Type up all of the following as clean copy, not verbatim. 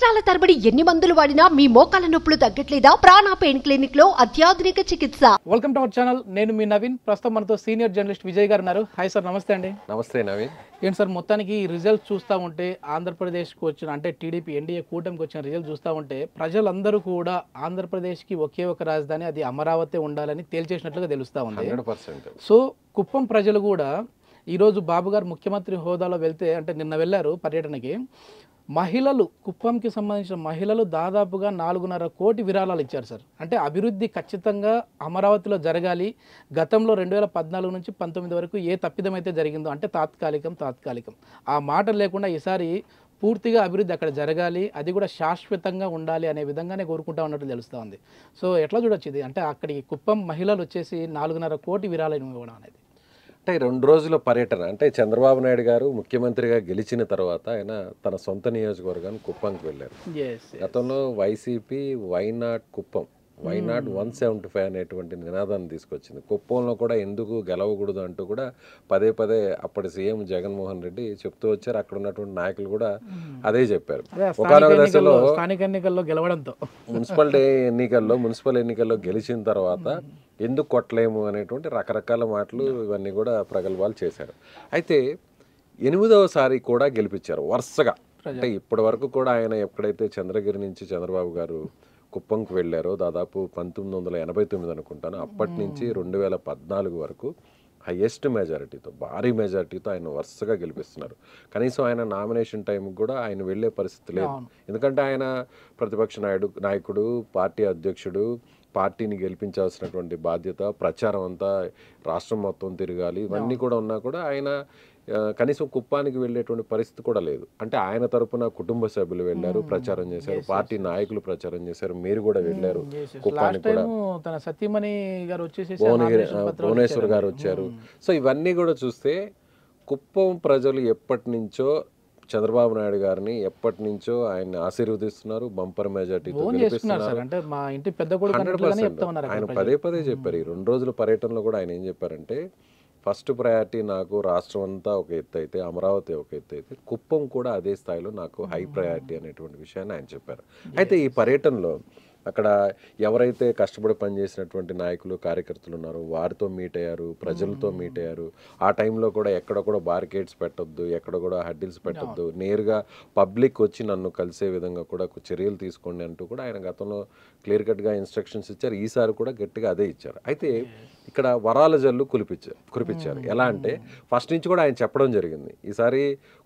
సంవత్సరాల తరబడి ఎన్ని మందులు వాడినా మీ మోకాల నొప్పులు తగ్గట్లేదా? ప్రాణ పెయిన్ క్లినిక్ లో అత్యాధునిక చికిత్స. Welcome to our channel. నేను మీ నవీన్. ప్రస్తుతం మనతో సీనియర్ జర్నలిస్ట్ విజయ్ గారు ఉన్నారు. హాయ్ సార్, నమస్తే అండి. నమస్తే నవీన్. ఏంటి సార్, మొత్తానికి రిజల్ట్స్ చూస్తూ ఉంటే ఆంధ్రప్రదేశ్కి వచ్చిన అంటే టీడీపీ ఎన్డీఏ కూటమికి వచ్చిన రిజల్ట్ చూస్తూ ఉంటే ప్రజలందరూ కూడా ఆంధ్రప్రదేశ్కి ఒకే ఒక రాజధాని, అది అమరావతి ఉండాలని తేల్చేసినట్లుగా తెలుస్తూ ఉంది. 100%. సో కుప్పం ప్రజలు కూడా ఈరోజు బాబు గారు ముఖ్యమంత్రి హోదాలో వెళ్తే, అంటే నిన్న వెళ్ళారు పర్యటనకి, మహిళలు, కుప్పంకి సంబంధించిన మహిళలు దాదాపుగా 4.5 కోటి విరాళాలు ఇచ్చారు సార్. అంటే అభివృద్ధి ఖచ్చితంగా అమరావతిలో జరగాలి. గతంలో 2014 నుంచి 19 వరకు ఏ తప్పిదమైతే జరిగిందో, అంటే తాత్కాలికం ఆ మాట లేకుండా ఈసారి పూర్తిగా అభివృద్ధి అక్కడ జరగాలి, అది కూడా శాశ్వతంగా ఉండాలి అనే విధంగానే కోరుకుంటా ఉన్నట్టు తెలుస్తూ ఉంది. సో ఎట్లా చూడొచ్చు ఇది? అంటే అక్కడికి కుప్పం మహిళలు వచ్చేసి 4.5 కోటి విరాళాలు ఇవ్వడం అనేది. అంటే 2 రోజుల పర్యటన, అంటే చంద్రబాబు నాయుడు గారు ముఖ్యమంత్రిగా గెలిచిన తర్వాత ఆయన తన సొంత నియోజకవర్గాన్ని కుప్పంకి వెళ్ళారు. గతంలో వైసీపీ వైనాట్ కుప్పం, వైనాట్ 175 అనేటువంటి నినాదాన్ని తీసుకొచ్చింది. కుప్పంలో కూడా ఎందుకు గెలవకూడదు అంటూ కూడా పదే పదే అప్పటి సీఎం జగన్మోహన్ రెడ్డి చెప్తూ వచ్చారు. అక్కడ ఉన్నటువంటి నాయకులు కూడా అదే చెప్పారు. ఒకనొక దశలో స్థానిక ఎన్నికల్లో గెలవడంతో, మున్సిపల్ ఎన్నికల్లో గెలిచిన తర్వాత ఎందుకు కొట్టలేము అనేటువంటి రకరకాల మాటలు ఇవన్నీ కూడా ప్రగల్భాలు చేశారు. అయితే 8వసారి కూడా గెలిపించారు వరుసగా. అంటే ఇప్పటి వరకు కూడా ఆయన ఎప్పుడైతే చంద్రగిరి నుంచి చంద్రబాబు గారు కుప్పంకు వెళ్ళారో, దాదాపు 1989 అనుకుంటాను, అప్పటి నుంచి 2014 వరకు హయ్యెస్ట్ మెజారిటీతో, భారీ మెజారిటీతో ఆయన వరుసగా గెలిపిస్తున్నారు. కనీసం ఆయన నామినేషన్ టైంకి కూడా ఆయన వెళ్ళే పరిస్థితి లేదు. ఎందుకంటే ఆయన ప్రతిపక్ష నాయకుడు, పార్టీ అధ్యక్షుడు, పార్టీని గెలిపించాల్సినటువంటి బాధ్యత, ప్రచారం అంతా రాష్ట్రం మొత్తం తిరగాలి, ఇవన్నీ కూడా ఉన్నా కూడా ఆయన కనీసం కుప్పానికి వెళ్ళేటువంటి పరిస్థితి కూడా లేదు. అంటే ఆయన తరపున కుటుంబ సభ్యులు వెళ్ళారు, ప్రచారం చేశారు, పార్టీ నాయకులు ప్రచారం చేశారు, మీరు కూడా వెళ్ళారు కుప్పానికి కూడా, భువనేశ్వర్ గారు వచ్చారు. సో ఇవన్నీ కూడా చూస్తే కుప్పం ప్రజలు ఎప్పటి నుంచో చంద్రబాబు నాయుడు గారిని ఎప్పటి నుంచో ఆయన ఆశీర్వదిస్తున్నారు, బంపర్ మెజార్టీతో గెలిపిస్తున్నారు. 100%. ఆయన పదే పదే చెప్పారు. ఈ 2 రోజుల పర్యటనలో కూడా ఆయన ఏం చెప్పారంటే, ఫస్ట్ ప్రయారిటీ నాకు రాష్ట్రం అంతా ఒక ఎత్తు అయితే, అమరావతి ఒక ఎత్తు అయితే, కుప్పం కూడా అదే స్థాయిలో నాకు హై ప్రయారిటీ అనేటువంటి విషయాన్ని ఆయన చెప్పారు. అయితే ఈ పర్యటనలో అక్కడ ఎవరైతే కష్టపడి పనిచేసినటువంటి నాయకులు, కార్యకర్తలు ఉన్నారో వారితో మీట్ అయ్యారు, ప్రజలతో మీట్ అయ్యారు. ఆ టైంలో కూడా ఎక్కడ కూడా బారికేడ్స్ పెట్టొద్దు, ఎక్కడ కూడా హడ్డిల్స్ పెట్టొద్దు, నేరుగా పబ్లిక్ వచ్చి నన్ను కలిసే విధంగా కూడా చర్యలు తీసుకోండి అంటూ కూడా ఆయన గతంలో క్లియర్ కట్గా ఇన్స్ట్రక్షన్స్ ఇచ్చారు. ఈసారి కూడా గట్టిగా అదే ఇచ్చారు. అయితే ఇక్కడ వరాల జల్లు కురిపించారు. ఎలా అంటే ఫస్ట్ నుంచి కూడా ఆయన చెప్పడం జరిగింది, ఈసారి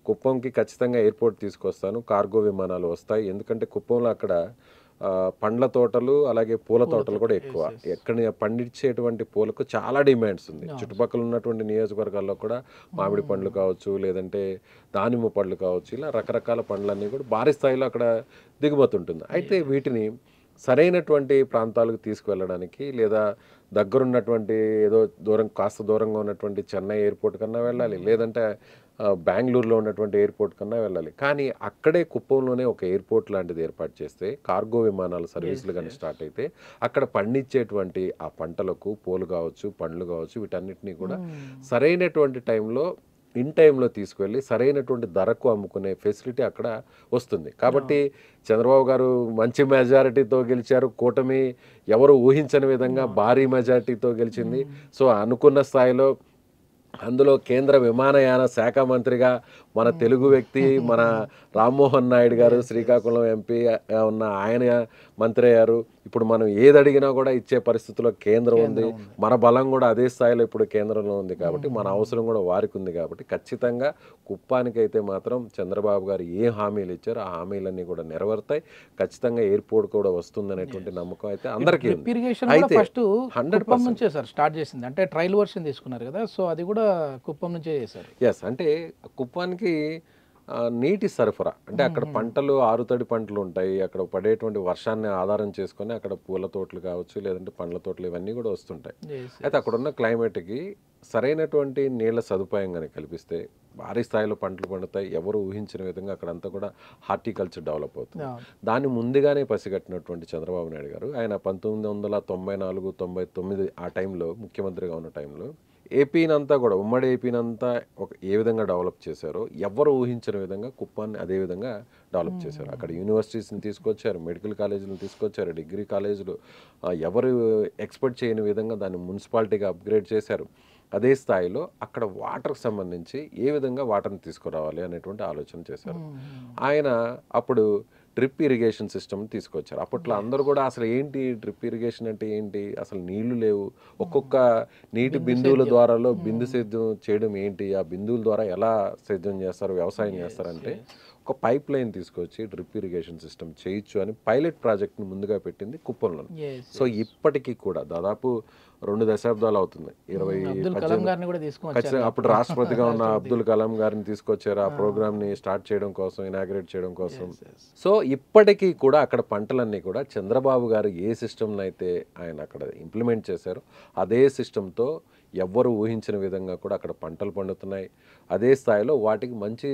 కుప్పంకి ఖచ్చితంగా ఎయిర్పోర్ట్ తీసుకొస్తాను, కార్గో విమానాలు వస్తాయి. ఎందుకంటే కుప్పంలో అక్కడ పండ్ల తోటలు, అలాగే పూల తోటలు కూడా ఎక్కువ. ఎక్కడ పండించేటువంటి పూలకు చాలా డిమాండ్స్ ఉంది. చుట్టుపక్కల ఉన్నటువంటి నియోజకవర్గాల్లో కూడా మామిడి పండ్లు కావచ్చు, లేదంటే దానిమ్మ పండ్లు కావచ్చు, ఇలా రకరకాల పండ్లన్నీ కూడా భారీ స్థాయిలో అక్కడ దిగుమతి ఉంటుంది. అయితే వీటిని సరైనటువంటి ప్రాంతాలకు తీసుకువెళ్ళడానికి, లేదా దగ్గరున్నటువంటి ఏదో కాస్త దూరంగా ఉన్నటువంటి చెన్నై ఎయిర్పోర్ట్ కన్నా వెళ్ళాలి, లేదంటే బెంగళూరులో ఉన్నటువంటి ఎయిర్పోర్ట్ కన్నా వెళ్ళాలి. కానీ అక్కడే కుప్పంలోనే ఒక ఎయిర్పోర్ట్ లాంటిది ఏర్పాటు చేస్తే, కార్గో విమానాల సర్వీసులు కానీ స్టార్ట్ అయితే, అక్కడ పండించేటువంటి ఆ పంటలకు, పూలు కావచ్చు, పండ్లు కావచ్చు, వీటన్నిటినీ కూడా సరైనటువంటి టైంలో తీసుకువెళ్ళి సరైనటువంటి ధరకు అమ్ముకునే ఫెసిలిటీ అక్కడ వస్తుంది. కాబట్టి చంద్రబాబు గారు మంచి మెజారిటీతో గెలిచారు. కూటమి ఎవరు ఊహించని విధంగా భారీ మెజారిటీతో గెలిచింది. సో అనుకున్న స్థాయిలో, అందులో కేంద్ర విమానయాన శాఖ మంత్రిగా మన తెలుగు వ్యక్తి, మన రామ్మోహన్ నాయుడు గారు, శ్రీకాకుళం ఎంపీ ఉన్న ఆయన మంత్రి అయ్యారు. ఇప్పుడు మనం ఏది అడిగినా కూడా ఇచ్చే పరిస్థితిలో కేంద్రం ఉంది. మన బలం కూడా అదే స్థాయిలో ఇప్పుడు కేంద్రంలో ఉంది. కాబట్టి మన అవసరం కూడా వారికి ఉంది. కాబట్టి ఖచ్చితంగా కుప్పానికైతే మాత్రం చంద్రబాబు గారు ఏ హామీలు ఇచ్చారో ఆ హామీలన్నీ కూడా నెరవేరుతాయి. ఖచ్చితంగా ఎయిర్పోర్ట్ కూడా వస్తుందనేటువంటి నమ్మకం అయితే అందరికీ ఉంది. అయితే 100% స్టార్ట్ చేసింది. అంటే ట్రయల్ వర్షన్ తీసుకున్నారు కదా, సో అది కూడా కుప్పం నుంచే చేశారు. ఎస్, అంటే కుప్పానికి నీటి సరఫరా, అంటే అక్కడ పంటలు, ఆరుతడి పంటలు ఉంటాయి. అక్కడ పడేటువంటి వర్షాన్ని ఆధారం చేసుకొని అక్కడ పూల తోటలు కావచ్చు, లేదంటే పండ్ల తోటలు, ఇవన్నీ కూడా వస్తుంటాయి. అయితే అక్కడ ఉన్న క్లైమేట్కి సరైనటువంటి నీళ్ళ సదుపాయం కానీ కల్పిస్తే భారీ స్థాయిలో పంటలు పండుతాయి. ఎవరు ఊహించిన విధంగా అక్కడంతా కూడా హార్టికల్చర్ డెవలప్ అవుతుంది. దాన్ని ముందుగానే పసిగట్టినటువంటి చంద్రబాబు నాయుడు గారు, ఆయన 1994, 99 ఆ టైంలో ముఖ్యమంత్రిగా ఉన్న టైంలో ఏపీనంతా కూడా, ఉమ్మడి ఏపీనంతా ఏ విధంగా డెవలప్ చేశారో ఎవరు ఊహించిన విధంగా కుప్పాన్ని అదే విధంగా డెవలప్ చేశారు. అక్కడ యూనివర్సిటీస్ని తీసుకొచ్చారు, మెడికల్ కాలేజీలను తీసుకొచ్చారు, డిగ్రీ కాలేజీలు ఎవరు ఎక్స్పెక్ట్ చేయని విధంగా దాన్ని మున్సిపాలిటీగా అప్గ్రేడ్ చేశారు. అదే స్థాయిలో అక్కడ వాటర్కి సంబంధించి ఏ విధంగా వాటర్ని తీసుకురావాలి అనేటువంటి ఆలోచన చేశారు. ఆయన అప్పుడు డ్రిప్ ఇరిగేషన్ సిస్టమ్ తీసుకొచ్చారు. అప్పట్లో అందరూ కూడా అసలు ఏంటి డ్రిప్ ఇరిగేషన్ అంటే ఏంటి, అసలు నీళ్లు లేవు, ఒక్కొక్క నీటి బిందువుల ద్వారాలో బిందు సేద్యం చేయడం ఏంటి, ఆ బిందువుల ద్వారా ఎలా సేద్యం చేస్తారు, వ్యవసాయం చేస్తారంటే ఒక పైప్ లైన్ తీసుకొచ్చి డ్రిప్ ఇరిగేషన్ సిస్టమ్ చేయొచ్చు అని పైలట్ ప్రాజెక్ట్ని ముందుగా పెట్టింది కుప్పంలో. సో ఇప్పటికీ కూడా దాదాపు 2 దశాబ్దాలు అవుతుంది. 2018 అప్పుడు రాష్ట్రపతిగా ఉన్న అబ్దుల్ కలాం గారిని తీసుకొచ్చారు ఆ ప్రోగ్రామ్ని స్టార్ట్ చేయడం కోసం, ఇనాగ్రేట్ చేయడం కోసం. సో ఇప్పటికీ కూడా అక్కడ పంటలన్నీ కూడా చంద్రబాబు గారు ఏ సిస్టమ్ని అయితే ఆయన అక్కడ ఇంప్లిమెంట్ చేశారో అదే సిస్టంతో ఎవ్వరు ఊహించిన విధంగా కూడా అక్కడ పంటలు పండుతున్నాయి. అదే స్థాయిలో వాటికి మంచి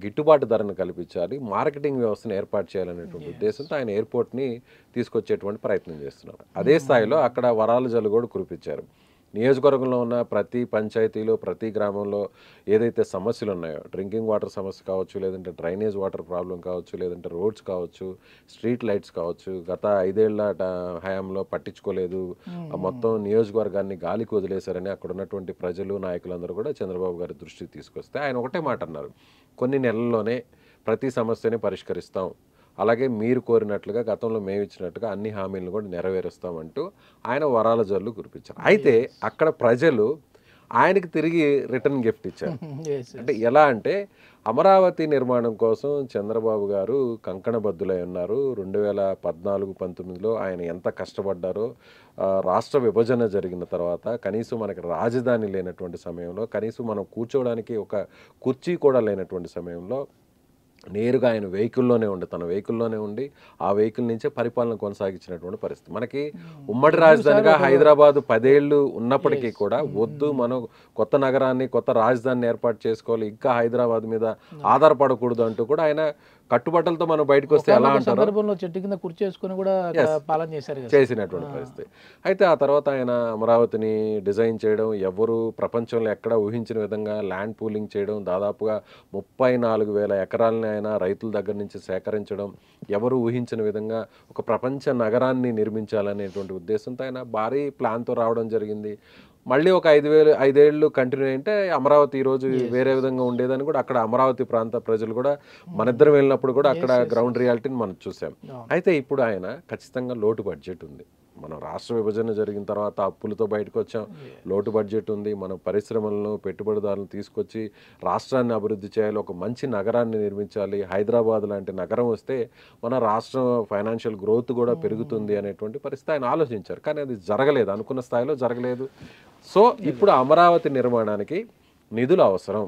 గిట్టుబాటు ధరను కల్పించాలి, మార్కెటింగ్ వ్యవస్థను ఏర్పాటు చేయాలనేటువంటి ఉద్దేశంతో ఆయన ఎయిర్పోర్ట్ని తీసుకొచ్చేటువంటి ప్రయత్నం చేస్తున్నారు. అదే స్థాయిలో అక్కడ వరాల జల్లు కూడా కురిపించారు. నియోజకవర్గంలో ఉన్న ప్రతి పంచాయతీలో, ప్రతి గ్రామంలో ఏదైతే సమస్యలు ఉన్నాయో, డ్రింకింగ్ వాటర్ సమస్య కావచ్చు, లేదంటే డ్రైనేజ్ వాటర్ ప్రాబ్లం కావచ్చు, లేదంటే రోడ్స్ కావచ్చు, స్ట్రీట్ లైట్స్ కావచ్చు, గత 5 ఏళ్ల హయాంలో పట్టించుకోలేదు, మొత్తం నియోజకవర్గాన్ని గాలికి వదిలేశారని అక్కడ ఉన్నటువంటి ప్రజలు, నాయకులందరూ కూడా చంద్రబాబు గారి దృష్టికి తీసుకొస్తే ఆయన ఒకటే మాట అన్నారు, కొన్ని నెలల్లోనే ప్రతి సమస్యని పరిష్కరిస్తాం, అలాగే మీరు కోరినట్లుగా గతంలో మేము ఇచ్చినట్టుగా అన్ని హామీలను కూడా నెరవేరుస్తామంటూ ఆయన వరాల జల్లు కురిపించారు. అయితే అక్కడ ప్రజలు ఆయనకి తిరిగి రిటర్న్ గిఫ్ట్ ఇచ్చారు. అంటే ఎలా అంటే అమరావతి నిర్మాణం కోసం చంద్రబాబు గారు కంకణబద్దులై ఉన్నారు. 2014-19లో ఆయన ఎంత కష్టపడ్డారో, రాష్ట్ర విభజన జరిగిన తర్వాత కనీసం మనకి రాజధాని లేనటువంటి సమయంలో, కనీసం మనం కూర్చోవడానికి ఒక కుర్చీ కూడా లేనటువంటి సమయంలో నేరుగా ఆయన తన వెహికల్లోనే ఉండి ఆ వెహికల్ నుంచే పరిపాలన కొనసాగించినటువంటి పరిస్థితి. మనకి ఉమ్మడి రాజధానిగా హైదరాబాద్ 10 ఏళ్ళు ఉన్నప్పటికీ కూడా వద్దు, మనం కొత్త నగరాన్ని, కొత్త రాజధానిని ఏర్పాటు చేసుకోవాలి, ఇంకా హైదరాబాద్ మీద ఆధారపడకూడదు అంటూ కూడా ఆయన కట్టుబట్టలతో మనం బయటకు వస్తే ఎలా అంటారు, చెట్టు కింద కుర్చేసుకుని కూడా పాలన చేసినటువంటి పరిస్థితి. అయితే ఆ తర్వాత ఆయన అమరావతిని డిజైన్ చేయడం, ఎవరు ప్రపంచంలో ఎక్కడ ఊహించిన విధంగా ల్యాండ్ పూలింగ్ చేయడం, దాదాపుగా 34,000 ఎకరాలని ఆయన రైతుల దగ్గర నుంచి సేకరించడం, ఎవరు ఊహించిన విధంగా ఒక ప్రపంచ నగరాన్ని నిర్మించాలనేటువంటి ఉద్దేశంతో ఆయన భారీ ప్లాన్తో రావడం జరిగింది. మళ్ళీ ఒక 5 ఏళ్ళు కంటిన్యూ అంటే అమరావతి ఈరోజు వేరే విధంగా ఉండేదని కూడా అక్కడ అమరావతి ప్రాంత ప్రజలు కూడా మనిద్దరం వెళ్ళినప్పుడు కూడా అక్కడ గ్రౌండ్ రియాలిటీని మనం చూసాం. అయితే ఇప్పుడు ఆయన ఖచ్చితంగా లోటు బడ్జెట్ ఉంది. మనం రాష్ట్ర విభజన జరిగిన తర్వాత అప్పులతో బయటకు వచ్చాం, లోటు బడ్జెట్ ఉంది. మనం పరిశ్రమలను, పెట్టుబడిదారులను తీసుకొచ్చి రాష్ట్రాన్ని అభివృద్ధి చేయాలి, ఒక మంచి నగరాన్ని నిర్మించాలి, హైదరాబాద్ లాంటి నగరం వస్తే మన రాష్ట్రం ఫైనాన్షియల్ గ్రోత్ కూడా పెరుగుతుంది అనేటువంటి పరిస్థితి ఆయన ఆలోచించారు. కానీ అది జరగలేదు, అనుకున్న స్థాయిలో జరగలేదు. సో ఇప్పుడు అమరావతి నిర్మాణానికి నిధులు అవసరం.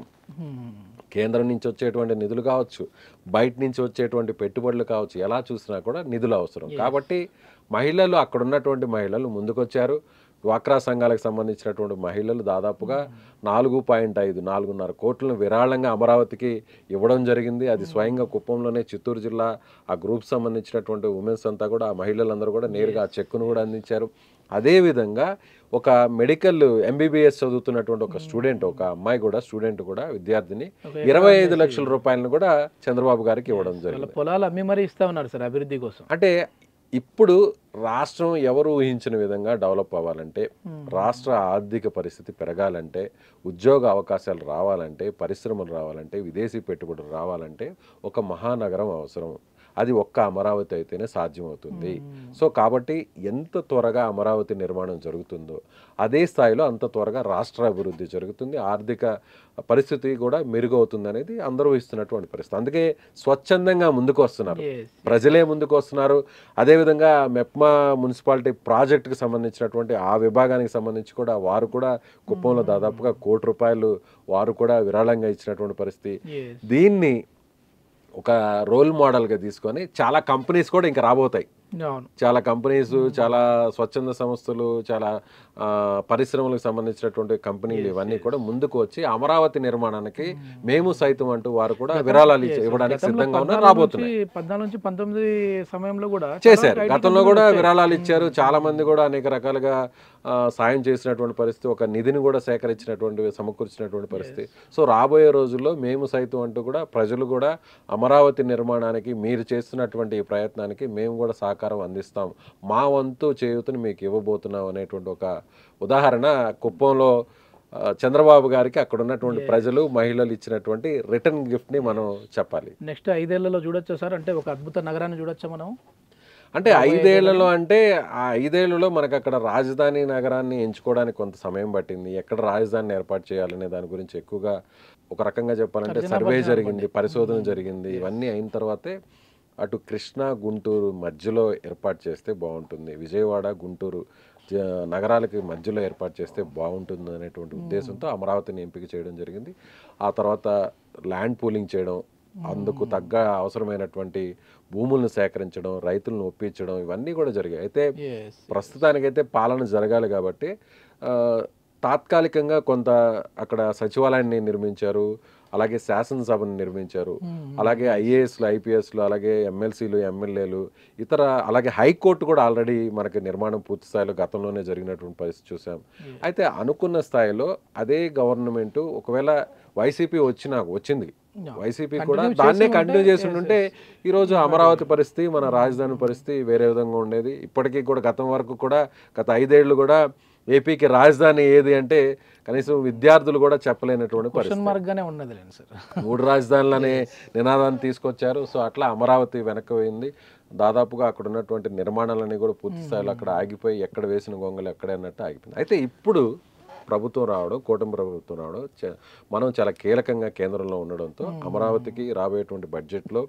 కేంద్రం నుంచి వచ్చేటువంటి నిధులు కావచ్చు, బయట నుంచి వచ్చేటువంటి పెట్టుబడులు కావచ్చు, ఎలా చూసినా కూడా నిధులు అవసరం. కాబట్టి మహిళలు, అక్కడ ఉన్నటువంటి మహిళలు ముందుకొచ్చారు. డ్వాక్రా సంఘాలకు సంబంధించినటువంటి మహిళలు దాదాపుగా 4.5-4.5 కోట్లను విరాళంగా అమరావతికి ఇవ్వడం జరిగింది. అది స్వయంగా కుప్పంలోనే చిత్తూరు జిల్లా ఆ గ్రూప్ సంబంధించినటువంటి ఉమెన్స్ అంతా కూడా, ఆ మహిళలందరూ కూడా నేరుగా ఆ చెక్కును కూడా అందించారు. అదేవిధంగా ఒక మెడికల్ MBBS చదువుతున్నటువంటి ఒక స్టూడెంట్, ఒక అమ్మాయి కూడా విద్యార్థిని 25 లక్షల రూపాయలను కూడా చంద్రబాబు గారికి ఇవ్వడం జరిగింది. పొలాలు అమ్మి మరీ ఇస్తా ఉన్నారు సార్ అభివృద్ధి కోసం. అంటే ఇప్పుడు రాష్ట్రం ఎవరు ఊహించిన విధంగా డెవలప్ అవ్వాలంటే, రాష్ట్ర ఆర్థిక పరిస్థితి పెరగాలంటే, ఉద్యోగ అవకాశాలు రావాలంటే, పరిశ్రమలు రావాలంటే, విదేశీ పెట్టుబడులు రావాలంటే ఒక మహానగరం అవసరం. అది ఒక్క అమరావతి అయితేనే సాధ్యమవుతుంది. సో కాబట్టి ఎంత త్వరగా అమరావతి నిర్మాణం జరుగుతుందో అదే స్థాయిలో అంత త్వరగా రాష్ట్ర అభివృద్ధి జరుగుతుంది, ఆర్థిక పరిస్థితి కూడా మెరుగవుతుంది అనేది అందరూ ఇస్తున్నటువంటి పరిస్థితి. అందుకే స్వచ్ఛందంగా ముందుకు వస్తున్నారు, ప్రజలే ముందుకు వస్తున్నారు. అదేవిధంగా మెప్మా మున్సిపాలిటీ ప్రాజెక్టుకి సంబంధించినటువంటి ఆ విభాగానికి సంబంధించి కూడా వారు కూడా కుప్పంలో దాదాపుగా 1 కోటి రూపాయలు వారు కూడా విరాళంగా ఇచ్చినటువంటి పరిస్థితి. దీన్ని ఒక రోల్ మోడల్గా తీసుకొని చాలా కంపెనీస్ కూడా ఇంకా రాబోతాయి. చాలా కంపెనీస్, చాలా స్వచ్ఛంద సంస్థలు, చాలా పరిశ్రమలకు సంబంధించినటువంటి కంపెనీలు ఇవన్నీ కూడా ముందుకు వచ్చి అమరావతి నిర్మాణానికి మేము సైతం అంటూ వారు కూడా విరాళాలు ఇవ్వడానికి సిద్ధంగా ఉన్నారు. రాబోతున్నాయి. 14-19 సమయంలో కూడా చేశారు, గతంలో కూడా విరాళాలు ఇచ్చారు. చాలా మంది కూడా అనేక రకాలుగా సాయం చేసినటువంటి పరిస్థితి, ఒక నిధిని కూడా సమకూర్చినటువంటి పరిస్థితి. సో రాబోయే రోజుల్లో మేము సైతం అంటూ కూడా ప్రజలు కూడా అమరావతి నిర్మాణానికి మీరు చేస్తున్నటువంటి ఈ ప్రయత్నానికి మేము కూడా సహకారం అందిస్తాం, మా వంతు చేయూతని మీకు ఇవ్వబోతున్నాం అనేటువంటి ఒక ఉదాహరణ కుప్పంలో చంద్రబాబు గారికి అక్కడ ఉన్నటువంటి ప్రజలు మహిళలు ఇచ్చినటువంటి రిటర్న్ గిఫ్ట్ని మనం చెప్పాలి. నెక్స్ట్ 5 ఏళ్లలో చూడొచ్చా సార్, అంటే ఒక అద్భుత నగరాన్ని చూడొచ్చా మనం? అంటే 5 ఏళ్లలో అంటే ఆ 5 ఏళ్లలో మనకు అక్కడ రాజధాని నగరాన్ని ఎంచుకోవడానికి కొంత సమయం పట్టింది. ఎక్కడ రాజధానిని ఏర్పాటు చేయాలనే దాని గురించి ఎక్కువగా ఒక రకంగా చెప్పాలంటే సర్వే జరిగింది, పరిశోధన జరిగింది. ఇవన్నీ అయిన తర్వాతే అటు కృష్ణా గుంటూరు మధ్యలో ఏర్పాటు చేస్తే బాగుంటుంది, విజయవాడ గుంటూరు నగరాలకి మధ్యలో ఏర్పాటు చేస్తే బాగుంటుంది అనేటువంటి ఉద్దేశంతో అమరావతిని ఎంపిక చేయడం జరిగింది. ఆ తర్వాత ల్యాండ్ పూలింగ్ చేయడం, అందుకు తగ్గ అవసరమైనటువంటి భూములను సేకరించడం, రైతులను ఒప్పించడం, ఇవన్నీ కూడా జరిగాయి. అయితే ప్రస్తుతానికైతే పాలన జరగాలి కాబట్టి తాత్కాలికంగా కొంత అక్కడ సచివాలయాన్ని నిర్మించారు, అలాగే శాసనసభను నిర్మించారు, అలాగే ఐఏఎస్లు ఐపీఎస్లు, అలాగే ఎమ్మెల్సీలు ఎమ్మెల్యేలు ఇతర, అలాగే హైకోర్టు కూడా ఆల్రెడీ మనకి నిర్మాణం పూర్తి స్థాయిలో గతంలోనే జరిగినటువంటి పరిస్థితి చూసాం. అయితే అనుకున్న స్థాయిలో అదే గవర్నమెంట్ ఒకవేళ వైసీపీ వచ్చింది, వైసీపీ కూడా దాన్నే కంటిన్యూ చేసి ఉంటే ఈరోజు అమరావతి పరిస్థితి, మన రాజధాని పరిస్థితి వేరే విధంగా ఉండేది. ఇప్పటికీ కూడా గతం వరకు కూడా గత 5 ఏళ్ళు కూడా ఏపీకి రాజధాని ఏది అంటే కనీసం విద్యార్థులు కూడా చెప్పలేనటువంటి పరిస్థితి. 3 రాజధానులనే నినాదాన్ని తీసుకొచ్చారు. సో అట్లా అమరావతి వెనక్కి పోయింది. దాదాపుగా అక్కడ ఉన్నటువంటి నిర్మాణాలన్నీ కూడా పూర్తి స్థాయిలో అక్కడ ఆగిపోయి ఎక్కడ వేసిన గొంగలు ఎక్కడే అన్నట్టు ఆగిపోయింది. అయితే ఇప్పుడు ప్రభుత్వం రావడం, కూటమి ప్రభుత్వం రావడం మనం చాలా కీలకంగా కేంద్రంలో ఉండడంతో అమరావతికి రాబోయేటువంటి బడ్జెట్లో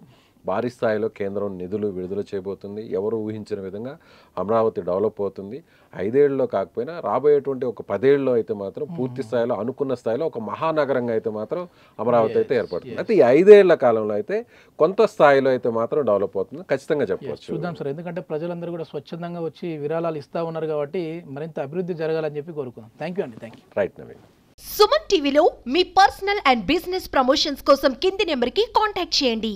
భారీ స్థాయిలో కేంద్రం నిధులు విడుదల చేయబోతుంది. ఎవరు ఊహించిన విధంగా అమరావతి డెవలప్ అవుతుంది. 5 ఏళ్లలో కాకపోయినా రాబోయేటువంటి ఒక 10 ఏళ్ళలో అయితే మాత్రం పూర్తి స్థాయిలో అనుకున్న స్థాయిలో ఒక మహానగరంగా అయితే మాత్రం అమరావతి అయితే ఏర్పడుతుంది. అయితే ఈ 5 ఏళ్ల కాలంలో అయితే కొంత స్థాయిలో అయితే మాత్రం డెవలప్ అవుతుంది ఖచ్చితంగా చెప్పవచ్చు. చూద్దాం సార్, ఎందుకంటే ప్రజలందరూ కూడా స్వచ్ఛందంగా వచ్చి విరాళాలు ఇస్తా ఉన్నారు కాబట్టి మరింత అభివృద్ధి జరగాలని చెప్పి కోరుకుందాం. థ్యాంక్ యూ అండి. Thank you. Right Naveen. Suman టీవీలో మీ పర్సనల్ అండ్ బిజినెస్ ప్రమోషన్స్ కోసం కింది నెంబర్కి కాంటాక్ట్ చేయండి.